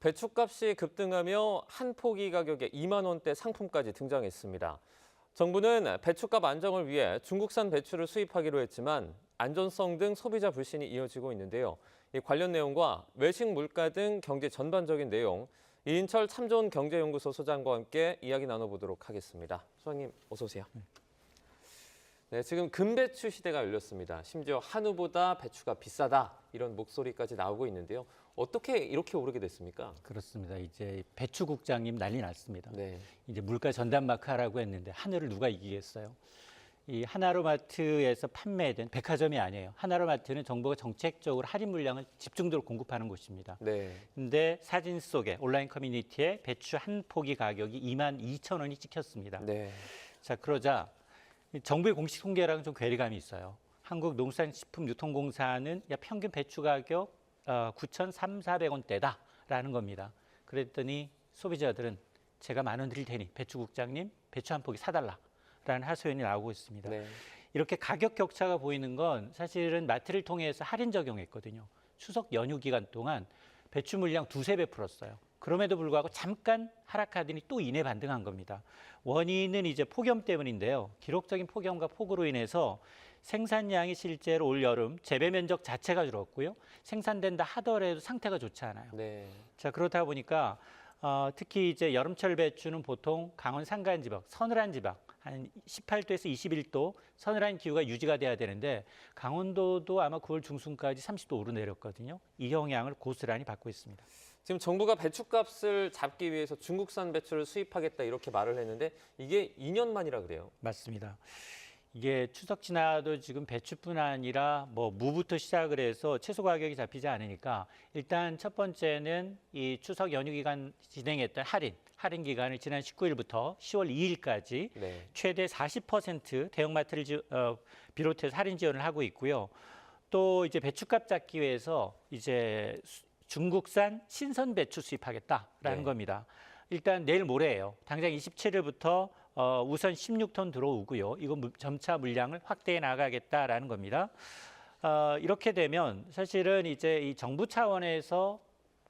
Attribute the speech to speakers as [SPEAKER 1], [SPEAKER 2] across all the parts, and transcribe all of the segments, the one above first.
[SPEAKER 1] 배춧값이 급등하며 한 포기 가격에 2만 원대 상품까지 등장했습니다. 정부는 배춧값 안정을 위해 중국산 배추를 수입하기로 했지만 안전성 등 소비자 불신이 이어지고 있는데요. 이 관련 내용과 외식 물가 등 경제 전반적인 내용, 이인철 참좋은 경제연구소 소장과 함께 이야기 나눠보도록 하겠습니다. 소장님, 어서 오세요. 네, 지금 금배추 시대가 열렸습니다. 심지어 한우보다 배추가 비싸다 이런 목소리까지 나오고 있는데요. 어떻게 이렇게 오르게 됐습니까?
[SPEAKER 2] 그렇습니다. 이제 배추국장님 난리 났습니다.
[SPEAKER 1] 네.
[SPEAKER 2] 이제 물가 전담 마크 하라고 했는데 한우를 누가 이기겠어요? 이 하나로마트에서 판매된 백화점이 아니에요. 하나로마트는 정부가 정책적으로 할인 물량을 집중적으로 공급하는 곳입니다.
[SPEAKER 1] 네.
[SPEAKER 2] 근데 사진 속에 온라인 커뮤니티에 배추 한 포기 가격이 2만 2천 원이 찍혔습니다.
[SPEAKER 1] 네.
[SPEAKER 2] 자, 그러자 정부의 공식 통계랑은 좀 괴리감이 있어요. 한국농산식품유통공사는 평균 배추 가격 9,300~400원대다라는 겁니다. 그랬더니 소비자들은 제가 10,000원 드릴 테니 배추국장님 배추 한 포기 사달라라는 하소연이 나오고 있습니다.
[SPEAKER 1] 네.
[SPEAKER 2] 이렇게 가격 격차가 보이는 건 사실은 마트를 통해서 할인 적용했거든요. 추석 연휴 기간 동안 배추 물량 2~3배 풀었어요. 그럼에도 불구하고 잠깐 하락하더니 또 이내 반등한 겁니다. 원인은 이제 폭염 때문인데요. 기록적인 폭염과 폭우로 인해서 생산량이 실제로 올 여름 재배 면적 자체가 줄었고요. 생산된다 하더라도 상태가 좋지 않아요.
[SPEAKER 1] 네.
[SPEAKER 2] 자, 그렇다 보니까 특히 이제 여름철 배추는 보통 강원 산간 지방, 서늘한 지방 한 18도에서 21도 서늘한 기후가 유지가 돼야 되는데 강원도도 아마 9월 중순까지 30도 오르내렸거든요. 이 영향을 고스란히 받고 있습니다.
[SPEAKER 1] 지금 정부가 배춧값을 잡기 위해서 중국산 배추를 수입하겠다 이렇게 말을 했는데 이게 2년 만이라 그래요.
[SPEAKER 2] 맞습니다. 이게 추석 지나도 지금 배추뿐 아니라 무부터 시작을 해서 채소 가격이 잡히지 않으니까 일단 첫 번째는 이 추석 연휴 기간 진행했던 할인 기간을 지난 19일부터 10월 2일까지
[SPEAKER 1] 네.
[SPEAKER 2] 최대 40% 대형마트를 비롯해서 할인 지원을 하고 있고요. 또 이제 배추값 잡기 위해서 이제 중국산 신선 배추 수입하겠다라는
[SPEAKER 1] 네.
[SPEAKER 2] 겁니다. 일단 내일 모레예요. 당장 27일부터 우선 16톤 들어오고요. 이거 점차 물량을 확대해 나가겠다라는 겁니다. 이렇게 되면 사실은 이제 이 정부 차원에서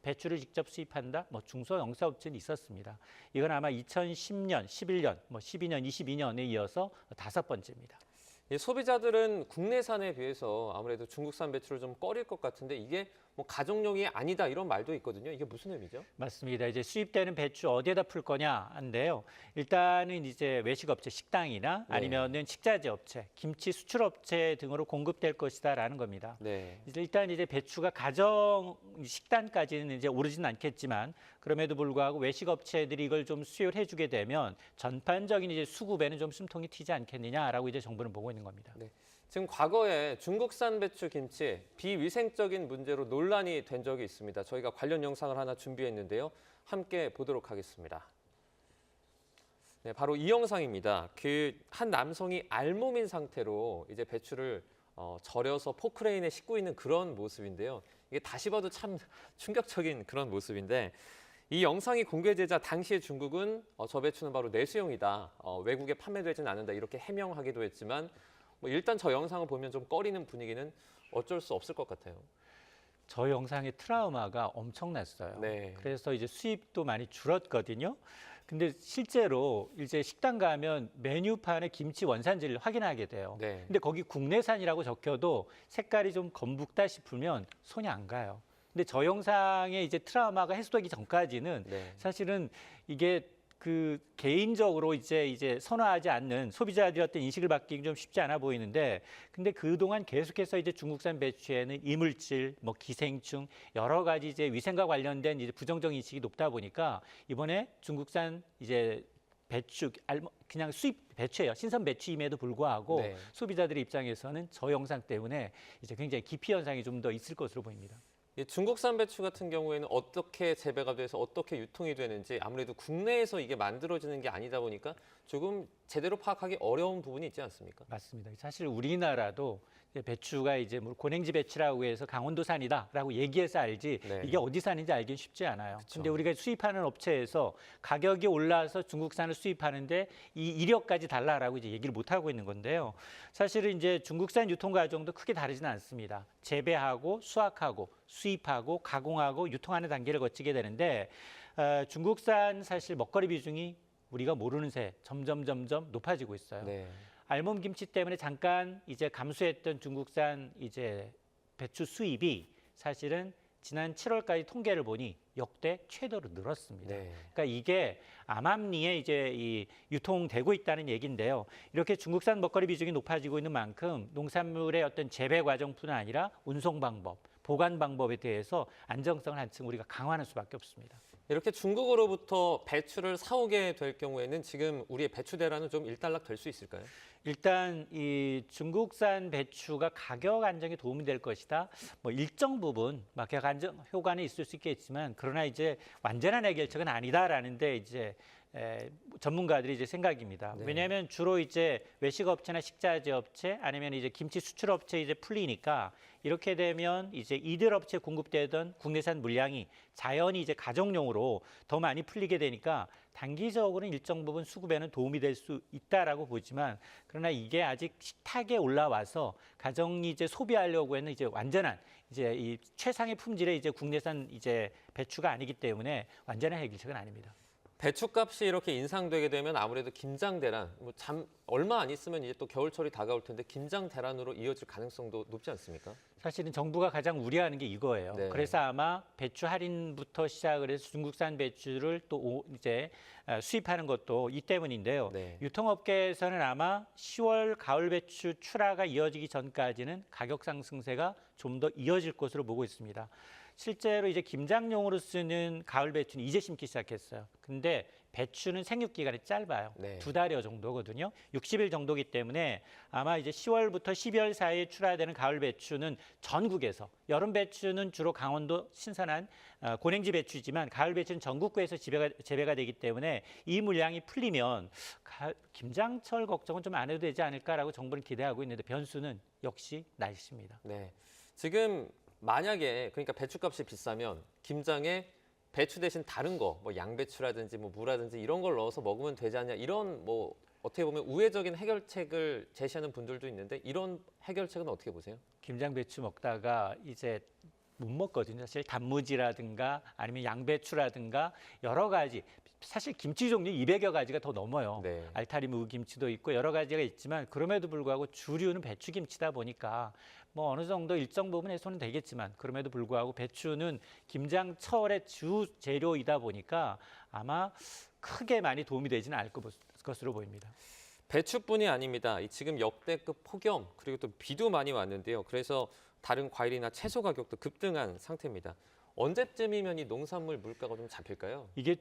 [SPEAKER 2] 배추를 직접 수입한다. 중소영세업체는 있었습니다. 이건 아마 2010년, 11년, 12년, 22년에 이어서 5번째입니다.
[SPEAKER 1] 이 소비자들은 국내산에 비해서 아무래도 중국산 배추를 좀 꺼릴 것 같은데 이게 가정용이 아니다 이런 말도 있거든요. 이게 무슨 의미죠?
[SPEAKER 2] 맞습니다. 이제 수입되는 배추 어디에다 풀 거냐 한데요. 일단은 이제 외식업체, 식당이나 아니면은 식자재 업체, 김치 수출업체 등으로 공급될 것이다라는 겁니다.
[SPEAKER 1] 네.
[SPEAKER 2] 일단 이제 배추가 가정 식단까지는 이제 오르지는 않겠지만 그럼에도 불구하고 외식업체들이 이걸 좀 수요를 해주게 되면 전반적인 이제 수급에는 좀 숨통이 튀지 않겠느냐라고 이제 정부는 보고 있는 겁니다.
[SPEAKER 1] 네. 지금 과거에 중국산 배추 김치 비위생적인 문제로 논란이 된 적이 있습니다. 저희가 관련 영상을 하나 준비했는데요. 함께 보도록 하겠습니다. 네, 바로 이 영상입니다. 그 한 남성이 알몸인 상태로 이제 배추를 절여서 포크레인에 싣고 있는 그런 모습인데요. 이게 다시 봐도 참 충격적인 그런 모습인데 이 영상이 공개되자 당시에 중국은 저 배추는 바로 내수용이다. 외국에 판매되지는 않는다. 이렇게 해명하기도 했지만 일단 저 영상을 보면 좀 꺼리는 분위기는 어쩔 수 없을 것 같아요.
[SPEAKER 2] 저 영상의 트라우마가 엄청났어요.
[SPEAKER 1] 네.
[SPEAKER 2] 그래서 이제 수입도 많이 줄었거든요. 근데 실제로 이제 식당 가면 메뉴판에 김치 원산지를 확인하게 돼요.
[SPEAKER 1] 네.
[SPEAKER 2] 근데 거기 국내산이라고 적혀도 색깔이 좀 검붉다 싶으면 손이 안 가요. 근데 저 영상의 이제 트라우마가 해소되기 전까지는
[SPEAKER 1] 네.
[SPEAKER 2] 사실은 이게 그 개인적으로 이제 선호하지 않는 소비자들한테 인식을 받기 좀 쉽지 않아 보이는데 근데 그동안 계속해서 이제 중국산 배추에는 이물질, 기생충 여러 가지 이제 위생과 관련된 이제 부정적 인식이 높다 보니까 이번에 중국산 이제 배추 그냥 수입 배추예요. 신선 배추임에도 불구하고
[SPEAKER 1] 네.
[SPEAKER 2] 소비자들의 입장에서는 저 영상 때문에 이제 굉장히 기피 현상이 좀 더 있을 것으로 보입니다.
[SPEAKER 1] 이 중국산 배추 같은 경우에는 어떻게 재배가 돼서 어떻게 유통이 되는지 아무래도 국내에서 이게 만들어지는 게 아니다 보니까 조금 제대로 파악하기 어려운 부분이 있지 않습니까?
[SPEAKER 2] 맞습니다. 사실 우리나라도 배추가 이제 뭐 고랭지 배추라고 해서 강원도산이다라고 얘기해서 알지
[SPEAKER 1] 네.
[SPEAKER 2] 이게 어디 산인지 알긴 쉽지 않아요.
[SPEAKER 1] 그쵸.
[SPEAKER 2] 근데 우리가 수입하는 업체에서 가격이 올라서 중국산을 수입하는데 이 이력까지 달라라고 이제 얘기를 못 하고 있는 건데요. 사실은 이제 중국산 유통 과정도 크게 다르지는 않습니다. 재배하고 수확하고 수입하고 가공하고 유통하는 단계를 거치게 되는데 중국산 사실 먹거리 비중이 우리가 모르는 새 점점 높아지고 있어요.
[SPEAKER 1] 네.
[SPEAKER 2] 알몸 김치 때문에 잠깐 이제 감소했던 중국산 이제 배추 수입이 사실은 지난 7월까지 통계를 보니 역대 최대로 늘었습니다.
[SPEAKER 1] 네.
[SPEAKER 2] 그러니까 이게 암암리에 이제 이 유통되고 있다는 얘기인데요. 이렇게 중국산 먹거리 비중이 높아지고 있는 만큼 농산물의 어떤 재배 과정뿐 아니라 운송 방법, 보관 방법에 대해서 안정성을 한층 우리가 강화하는 수밖에 없습니다.
[SPEAKER 1] 이렇게 중국으로부터 배추를 사오게 될 경우에는 지금 우리의 배추 대란은 좀 일단락 될 수 있을까요?
[SPEAKER 2] 일단 이 중국산 배추가 가격 안정에 도움이 될 것이다. 뭐 일정 부분 가격 안정 효과는 있을 수 있겠지만 그러나 이제 완전한 해결책은 아니다라는데 이제 전문가들이 이제 생각입니다.
[SPEAKER 1] 네.
[SPEAKER 2] 왜냐하면 주로 이제 외식 업체나 식자재 업체 아니면 이제 김치 수출 업체 이제 풀리니까 이렇게 되면 이제 이들 업체 공급되던 국내산 물량이 자연히 이제 가정용으로 더 많이 풀리게 되니까 단기적으로는 일정 부분 수급에는 도움이 될 수 있다라고 보지만 그러나 이게 아직 식탁에 올라와서 가정이 이제 소비하려고 하는 이제 완전한 이제 이 최상의 품질의 이제 국내산 이제 배추가 아니기 때문에 완전한 해결책은 아닙니다.
[SPEAKER 1] 배추값이 이렇게 인상되게 되면 아무래도 김장 대란, 얼마 안 있으면 이제 또 겨울철이 다가올 텐데 김장 대란으로 이어질 가능성도 높지 않습니까?
[SPEAKER 2] 사실은 정부가 가장 우려하는 게 이거예요.
[SPEAKER 1] 네.
[SPEAKER 2] 그래서 아마 배추 할인부터 시작을 해서 중국산 배추를 또 이제 수입하는 것도 이 때문인데요.
[SPEAKER 1] 네.
[SPEAKER 2] 유통업계에서는 아마 10월 가을 배추 출하가 이어지기 전까지는 가격 상승세가 좀 더 이어질 것으로 보고 있습니다. 실제로 이제 김장용으로 쓰는 가을 배추는 이제 심기 시작했어요. 근데 배추는 생육 기간이 짧아요.
[SPEAKER 1] 네.
[SPEAKER 2] 2달여 정도거든요. 60일 정도기 때문에 아마 이제 10월부터 12월 사이에 출하되는 가을 배추는 전국에서 여름 배추는 주로 강원도 신선한 고랭지 배추지만 가을 배추는 전국구에서 재배가 되기 때문에 이 물량이 풀리면 김장철 걱정은 좀 안 해도 되지 않을까라고 정부는 기대하고 있는데 변수는 역시 날씨입니다.
[SPEAKER 1] 네. 지금 만약에 그러니까 배추값이 비싸면 김장에 배추 대신 다른 거, 뭐 양배추라든지 뭐 무라든지 이런 걸 넣어서 먹으면 되지 않냐 이런 뭐 어떻게 보면 우회적인 해결책을 제시하는 분들도 있는데 이런 해결책은 어떻게 보세요?
[SPEAKER 2] 김장 배추 먹다가 이제 못 먹거든요. 사실 단무지라든가 아니면 양배추라든가 여러 가지 사실 김치 종류 200여 가지가 더 넘어요.
[SPEAKER 1] 네.
[SPEAKER 2] 알타리 무김치도 있고 여러 가지가 있지만 그럼에도 불구하고 주류는 배추김치다 보니까 뭐 어느 정도 일정 부분 해소는 되겠지만 그럼에도 불구하고 배추는 김장철의 주 재료이다 보니까 아마 크게 많이 도움이 되지는 않을 것으로 보입니다.
[SPEAKER 1] 배추뿐이 아닙니다. 지금 역대급 폭염 그리고 또 비도 많이 왔는데요. 그래서 다른 과일이나 채소 가격도 급등한 상태입니다. 언제쯤이면 이 농산물 물가가 좀 잡힐까요?
[SPEAKER 2] 이게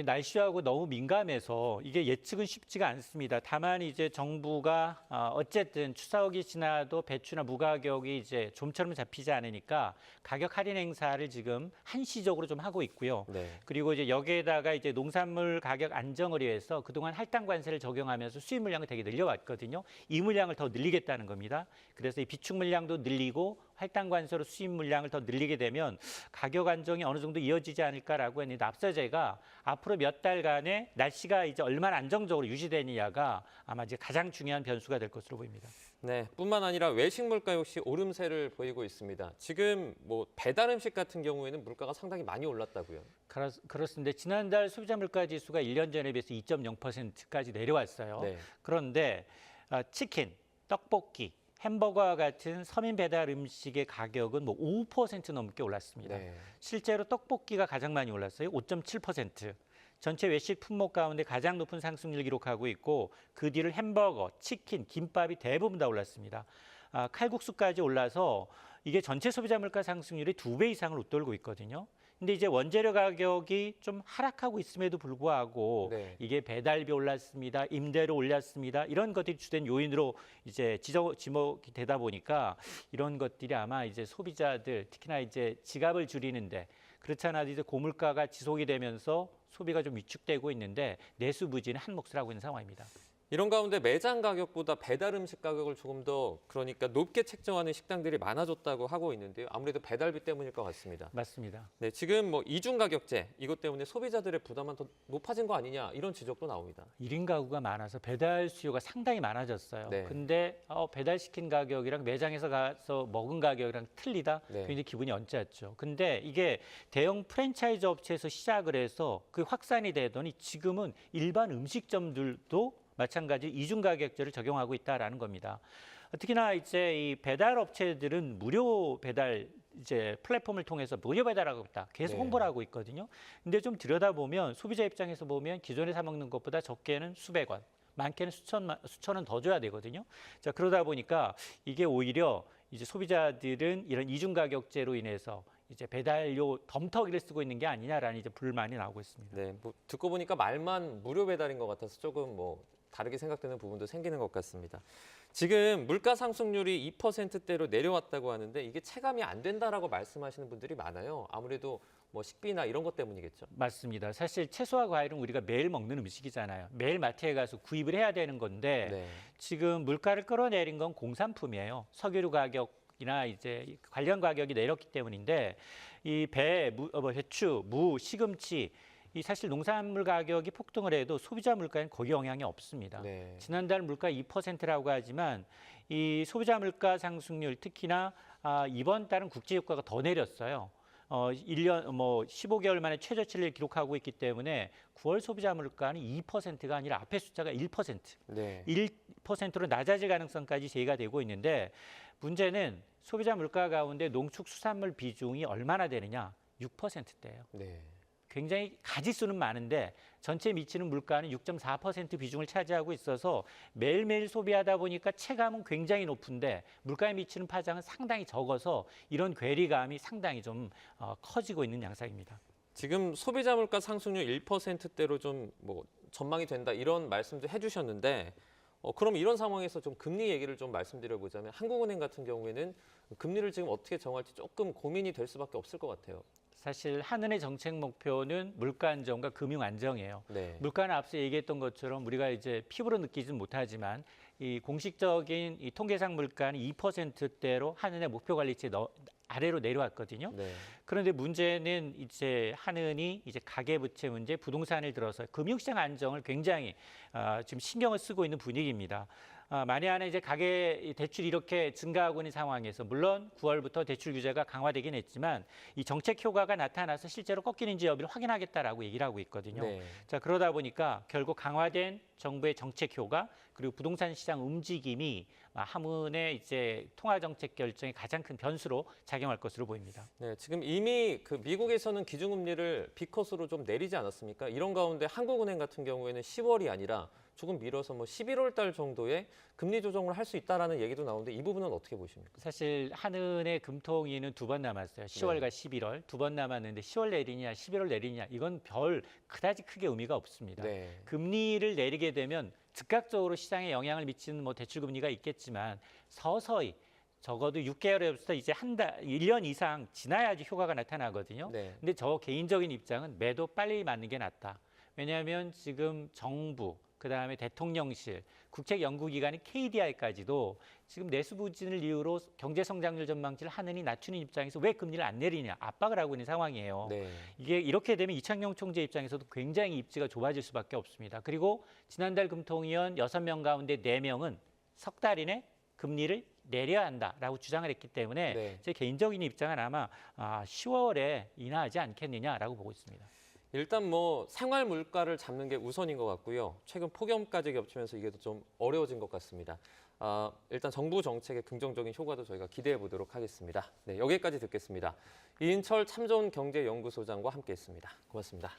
[SPEAKER 2] 날씨하고 너무 민감해서 이게 예측은 쉽지가 않습니다. 다만 이제 정부가 어쨌든 추석이 지나도 배추나 무 가격이 이제 좀처럼 잡히지 않으니까 가격 할인 행사를 지금 한시적으로 좀 하고 있고요.
[SPEAKER 1] 네.
[SPEAKER 2] 그리고 이제 여기에다가 이제 농산물 가격 안정을 위해서 그동안 할당 관세를 적용하면서 수입 물량을 되게 늘려왔거든요. 이 물량을 더 늘리겠다는 겁니다. 그래서 이 비축 물량도 늘리고 할당 관세로 수입 물량을 더 늘리게 되면 가격 안정이 어느 정도 이어지지 않을까라고 했는데 앞서 제가 앞으로 몇 달간의 날씨가 이제 얼마나 안정적으로 유지되느냐가 아마 이제 가장 중요한 변수가 될 것으로 보입니다.
[SPEAKER 1] 네, 뿐만 아니라 외식 물가 역시 오름세를 보이고 있습니다. 지금 뭐 배달 음식 같은 경우에는 물가가 상당히 많이 올랐다고요.
[SPEAKER 2] 그렇습니다. 지난달 소비자 물가 지수가 1년 전에 비해서 2.0%까지 내려왔어요.
[SPEAKER 1] 네.
[SPEAKER 2] 그런데 치킨, 떡볶이, 햄버거와 같은 서민 배달 음식의 가격은 뭐 5% 넘게 올랐습니다.
[SPEAKER 1] 네.
[SPEAKER 2] 실제로 떡볶이가 가장 많이 올랐어요. 5.7%. 전체 외식 품목 가운데 가장 높은 상승률을 기록하고 있고 그 뒤를 햄버거, 치킨, 김밥이 대부분 다 올랐습니다. 칼국수까지 올라서 이게 전체 소비자 물가 상승률의 2배 이상을 웃돌고 있거든요. 근데 이제 원재료 가격이 좀 하락하고 있음에도 불구하고
[SPEAKER 1] 네.
[SPEAKER 2] 이게 배달비 올랐습니다, 임대료 올랐습니다 이런 것들이 주된 요인으로 이제 지목이 되다 보니까 이런 것들이 아마 이제 소비자들 특히나 이제 지갑을 줄이는데 그렇지 않아도 이제 고물가가 지속이 되면서 소비가 좀 위축되고 있는데 내수 부진은 한 몫을 하고 있는 상황입니다.
[SPEAKER 1] 이런 가운데 매장 가격보다 배달 음식 가격을 조금 더 그러니까 높게 책정하는 식당들이 많아졌다고 하고 있는데요. 아무래도 배달비 때문일 것 같습니다.
[SPEAKER 2] 맞습니다.
[SPEAKER 1] 네, 지금 뭐 이중 가격제 이것 때문에 소비자들의 부담은 더 높아진 거 아니냐 이런 지적도 나옵니다.
[SPEAKER 2] 1인 가구가 많아서 배달 수요가 상당히 많아졌어요.
[SPEAKER 1] 네.
[SPEAKER 2] 근데 배달시킨 가격이랑 매장에서 가서 먹은 가격이랑 틀리다?
[SPEAKER 1] 네.
[SPEAKER 2] 굉장히 기분이 언짢죠. 근데 이게 대형 프랜차이즈 업체에서 시작을 해서 그 확산이 되더니 지금은 일반 음식점들도 마찬가지로 이중 가격제를 적용하고 있다라는 겁니다. 특히나 이제 이 배달 업체들은 무료 배달 이제 플랫폼을 통해서 무료 배달하고 있다. 계속
[SPEAKER 1] 네.
[SPEAKER 2] 홍보를 하고 있거든요. 근데 좀 들여다보면 소비자 입장에서 보면 기존에 사 먹는 것보다 적게는 수백 원, 많게는 수천 원 더 줘야 되거든요. 자, 그러다 보니까 이게 오히려 이제 소비자들은 이런 이중 가격제로 인해서 이제 배달료 덤터기를 쓰고 있는 게 아니냐라는 이제 불만이 나오고 있습니다.
[SPEAKER 1] 네, 뭐 듣고 보니까 말만 무료 배달인 것 같아서 조금 뭐 다르게 생각되는 부분도 생기는 것 같습니다. 지금 물가 상승률이 2%대로 내려왔다고 하는데 이게 체감이 안 된다라고 말씀하시는 분들이 많아요. 아무래도 뭐 식비나 이런 것 때문이겠죠.
[SPEAKER 2] 맞습니다. 사실 채소와 과일은 우리가 매일 먹는 음식이잖아요. 매일 마트에 가서 구입을 해야 되는 건데
[SPEAKER 1] 네.
[SPEAKER 2] 지금 물가를 끌어내린 건 공산품이에요. 석유류 가격이나 이제 관련 가격이 내렸기 때문인데 이 배추, 무, 시금치 이 사실 농산물 가격이 폭등을 해도 소비자 물가에는 거의 영향이 없습니다.
[SPEAKER 1] 네.
[SPEAKER 2] 지난달 물가 2%라고 하지만 이 소비자 물가 상승률 특히나 이번 달은 국제 유가가 더 내렸어요. 1년 15개월 만에 최저치를 기록하고 있기 때문에 9월 소비자 물가는 2%가 아니라 앞에 숫자가 1%.
[SPEAKER 1] 네.
[SPEAKER 2] 1%로 낮아질 가능성까지 제기가 되고 있는데 문제는 소비자 물가 가운데 농축수산물 비중이 얼마나 되느냐? 6%대예요.
[SPEAKER 1] 네.
[SPEAKER 2] 굉장히 가지수는 많은데 전체에 미치는 물가는 6.4% 비중을 차지하고 있어서 매일매일 소비하다 보니까 체감은 굉장히 높은데 물가에 미치는 파장은 상당히 적어서 이런 괴리감이 상당히 좀 커지고 있는 양상입니다.
[SPEAKER 1] 지금 소비자 물가 상승률 1%대로 좀 뭐 전망이 된다 이런 말씀도 해주셨는데 그럼 이런 상황에서 좀 금리 얘기를 좀 말씀드려보자면 한국은행 같은 경우에는 금리를 지금 어떻게 정할지 조금 고민이 될 수밖에 없을 것 같아요.
[SPEAKER 2] 사실 한은의 정책 목표는 물가 안정과 금융 안정이에요.
[SPEAKER 1] 네.
[SPEAKER 2] 물가는 앞서 얘기했던 것처럼 우리가 이제 피부로 느끼지는 못하지만 이 공식적인 이 통계상 물가는 2%대로 한은의 목표 관리치 아래로 내려왔거든요.
[SPEAKER 1] 네.
[SPEAKER 2] 그런데 문제는 이제 한은이 이제 가계부채 문제, 부동산을 들어서 금융시장 안정을 굉장히 지금 신경을 쓰고 있는 분위기입니다. 만에 하나 이제 가계 대출이 이렇게 증가하고 있는 상황에서 물론 9월부터 대출 규제가 강화되긴 했지만 이 정책 효과가 나타나서 실제로 꺾이는지 여부를 확인하겠다라고 얘기를 하고 있거든요.
[SPEAKER 1] 네.
[SPEAKER 2] 자, 그러다 보니까 결국 강화된 정부의 정책 효과 그리고 부동산 시장 움직임이 한은의 이제 통화 정책 결정의 가장 큰 변수로 작용할 것으로 보입니다.
[SPEAKER 1] 네, 지금 이미 그 미국에서는 기준금리를 B컷으로 좀 내리지 않았습니까? 이런 가운데 한국은행 같은 경우에는 10월이 아니라 조금 미뤄서 뭐 11월 달 정도에 금리 조정을 할 수 있다라는 얘기도 나오는데 이 부분은 어떻게 보십니까?
[SPEAKER 2] 사실 한은의 금통위는 2번 남았어요. 10월과 11월 2번 남았는데 10월 내리냐 11월 내리냐 이건 별 그다지 크게 의미가 없습니다.
[SPEAKER 1] 네.
[SPEAKER 2] 금리를 내리게 되면 즉각적으로 시장에 영향을 미치는 뭐 대출 금리가 있겠지만 서서히 적어도 6개월에부터 이제 1년 이상 지나야지 효과가 나타나거든요.
[SPEAKER 1] 네.
[SPEAKER 2] 근데 저 개인적인 입장은 매도 빨리 맞는 게 낫다. 왜냐하면 지금 정부 그다음에 대통령실, 국책연구기관인 KDI까지도 지금 내수 부진을 이유로 경제 성장률 전망치를 한은이 낮추는 입장에서 왜 금리를 안 내리냐 압박을 하고 있는 상황이에요.
[SPEAKER 1] 네.
[SPEAKER 2] 이게 이렇게 되면 이창용 총재 입장에서도 굉장히 입지가 좁아질 수밖에 없습니다. 그리고 지난달 금통위원 6명 가운데 4명은 석 달 이내 금리를 내려야 한다라고 주장을 했기 때문에
[SPEAKER 1] 네.
[SPEAKER 2] 제 개인적인 입장은 아마 10월에 인하하지 않겠느냐라고 보고 있습니다.
[SPEAKER 1] 일단 뭐 생활 물가를 잡는 게 우선인 것 같고요. 최근 폭염까지 겹치면서 이게 좀 어려워진 것 같습니다. 일단 정부 정책의 긍정적인 효과도 저희가 기대해 보도록 하겠습니다. 네, 여기까지 듣겠습니다. 이인철 참좋은 경제연구소장과 함께했습니다. 고맙습니다.